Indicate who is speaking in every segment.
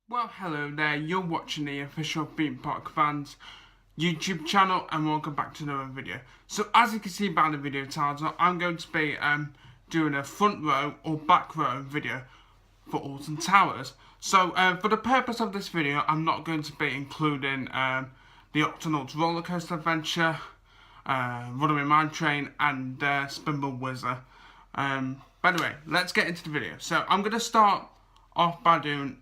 Speaker 1: Well, hello there, you're watching the official Theme Park Fans YouTube channel and welcome back to another video. So as you can see by the video title, I'm going to be doing a front row or back row video for Alton Towers. So for the purpose of this video, I'm not going to be including the Octonauts roller coaster adventure, Runaway Mine Train and Spinball Wizard. But anyway, let's get into the video. So I'm going to start off by doing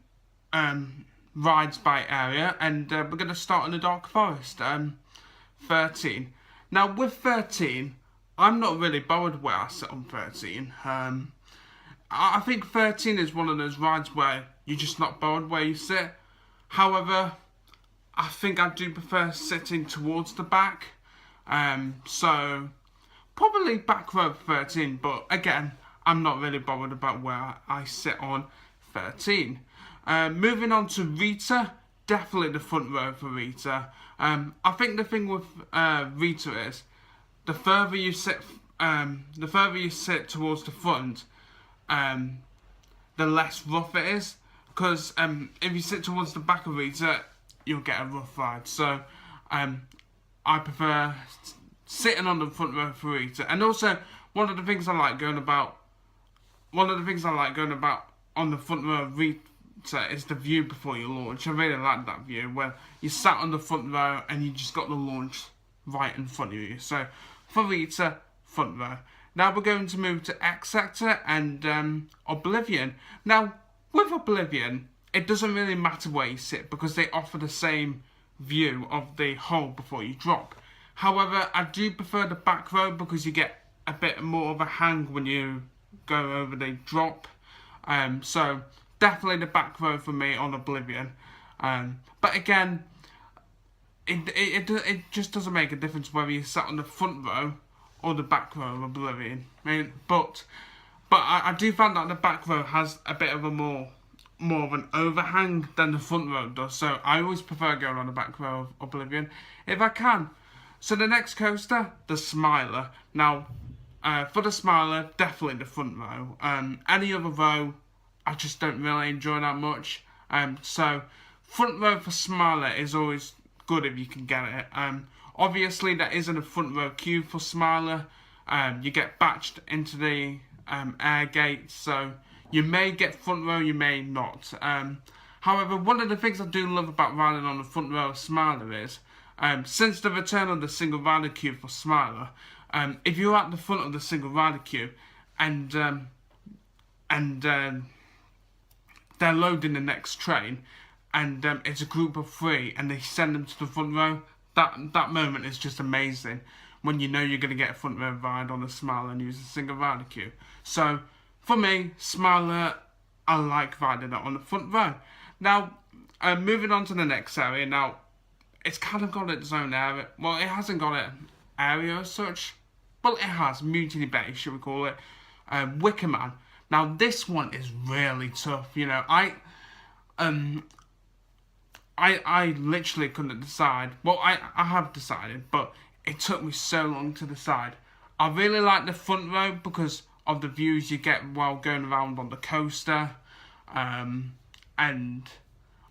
Speaker 1: rides by area, and we're going to start in the Dark Forest, 13. Now with 13, I'm not really bothered where I sit on 13. I think 13 is one of those rides where you're just not bothered where you sit. However, I think I do prefer sitting towards the back, so probably back row 13, but again, I'm not really bothered about where I sit on 13. Moving on to Rita, definitely the front row for Rita. I think the thing with Rita is the further you sit towards the front, the less rough it is. Because if you sit towards the back of Rita, you'll get a rough ride. So I prefer sitting on the front row for Rita. And also, one of the things I like going about on the front row of Rita is the view before you launch. I really like that view where you sat on the front row and you just got the launch right in front of you. So for Rita, front row. Now we're going to move to X Sector and Oblivion. Now with Oblivion, it doesn't really matter where you sit because they offer the same view of the hole before you drop. However, I do prefer the back row because you get a bit more of a hang when you go over the drop. So definitely the back row for me on Oblivion. But again, it just doesn't make a difference whether you sat on the front row or the back row of Oblivion. But I do find that the back row has a bit of a more of an overhang than the front row does. So I always prefer going on the back row of Oblivion if I can. So the next coaster, the Smuggler. Now, for the Smuggler, definitely the front row. Any other row, I just don't really enjoy that much. So front row for Smuggler is always good if you can get it. Obviously, there isn't a front row queue for Smuggler. You get batched into the air gate, so you may get front row, you may not. However, one of the things I do love about riding on the front row of Smuggler is, since the return of the single rider queue for Smuggler, if you're at the front of the single rider queue and they're loading the next train and it's a group of 3 and they send them to the front row, that moment is just amazing when you know you're going to get a front row ride on the Smuggler and use the single rider queue. So for me, Smuggler, I like riding it on the front row. Now, moving on to the next area. Now, it's kind of got its own area. Well, it hasn't got an area as such. Well, it has. Mutiny Bay, should we call it. Wicker Man. Now, this one is really tough. You know, I literally couldn't decide. Well, I have decided, but it took me so long to decide. I really like the front row because of the views you get while going around on the coaster. And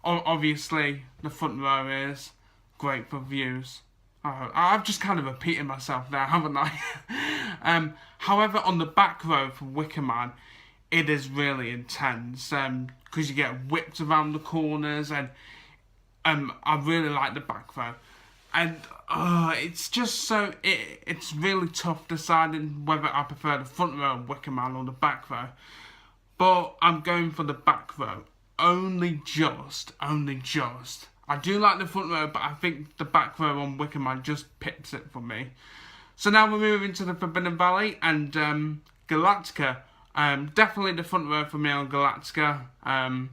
Speaker 1: obviously, the front row is great for views. I've just kind of repeated myself there, haven't I? However, on the back row for Wicker Man, it is really intense because you get whipped around the corners, and I really like the back row. And it's just so it's really tough deciding whether I prefer the front row of Wicker Man or the back row. But I'm going for the back row, only just. I do like the front row, but I think the back row on Wicker Man just pips it for me. So now we're moving to the Forbidden Valley and Galactica. Definitely the front row for me on Galactica. And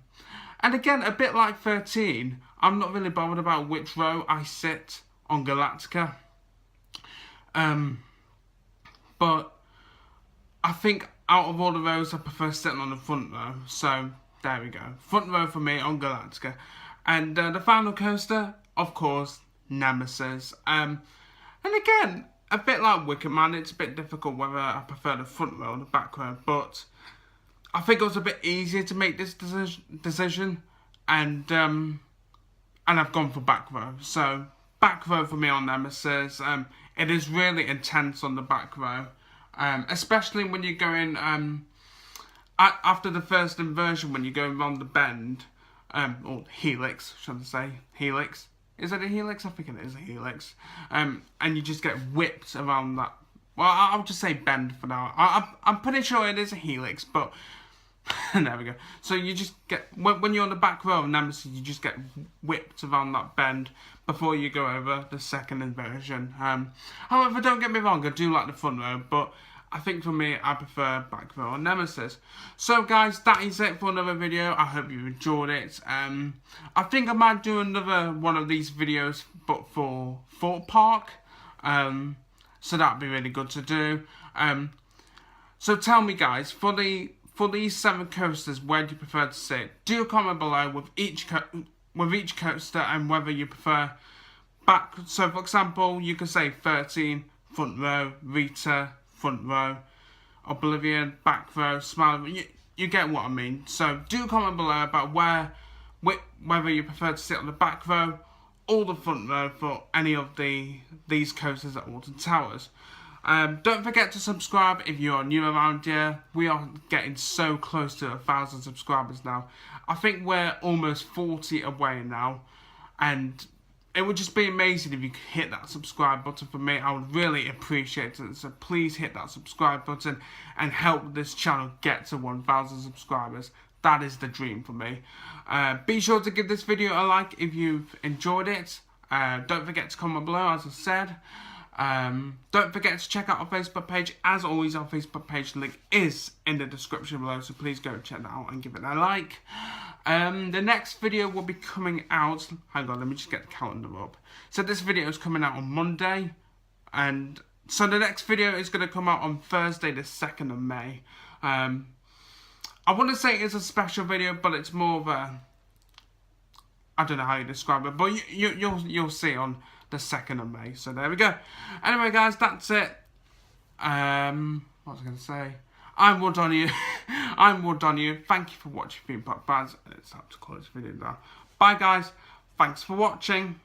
Speaker 1: again, a bit like 13, I'm not really bothered about which row I sit on Galactica. But I think out of all the rows, I prefer sitting on the front row. So there we go. Front row for me on Galactica. And the final coaster, of course, Nemesis. And again, a bit like Wicker Man, it's a bit difficult whether I prefer the front row or the back row. But I think it was a bit easier to make this decision and I've gone for back row. So back row for me on Nemesis. It is really intense on the back row, especially when you're going after the first inversion, when you're going around the bend, or helix, should I say helix? Is it a helix? I think it is a helix. And you just get whipped around that. Well, I'll just say bend for now. I'm pretty sure it is a helix, but there we go. So you just get, when you're on the back row of Nemesis, you just get whipped around that bend before you go over the second inversion. However, don't get me wrong, I do like the front row, but I think for me, I prefer back row on Nemesis. So guys, that is it for another video. I hope you enjoyed it. I think I might do another one of these videos, but for Fort Park. So that'd be really good to do. So tell me guys, for these 7 coasters, where do you prefer to sit? Do comment below with each coaster and whether you prefer back. So for example, you can say 13 front row, Rita front row, Oblivion back row, Smuggler. You get what I mean. So do comment below about whether you prefer to sit on the back row or the front row for any of these coasters at Alton Towers. Don't forget to subscribe if you are new around here. We are getting so close to 1,000 subscribers now. I think we're almost 40 away now, and it would just be amazing if you could hit that subscribe button for me. I would really appreciate it. So please hit that subscribe button and help this channel get to 1,000 subscribers. That is the dream for me. Be sure to give this video a like if you've enjoyed it. Don't forget to comment below, as I said. Don't forget to check out our Facebook page. As always, our Facebook page link is in the description below, so please go check that out and give it a like. The next video will be coming out, hang on, let me just get the calendar up. So this video is coming out on Monday, and so the next video is going to come out on Thursday the 2nd of May. I wouldn't say it's a special video, but it's more of a, I don't know how you describe it, but you'll see on the 2nd of May. So there we go. Anyway guys, that's it. What was I going to say? I'm Wood on you. I'm Wood on you. Thank you for watching Theme Park Fans. It's time to close this video now. Bye guys. Thanks for watching.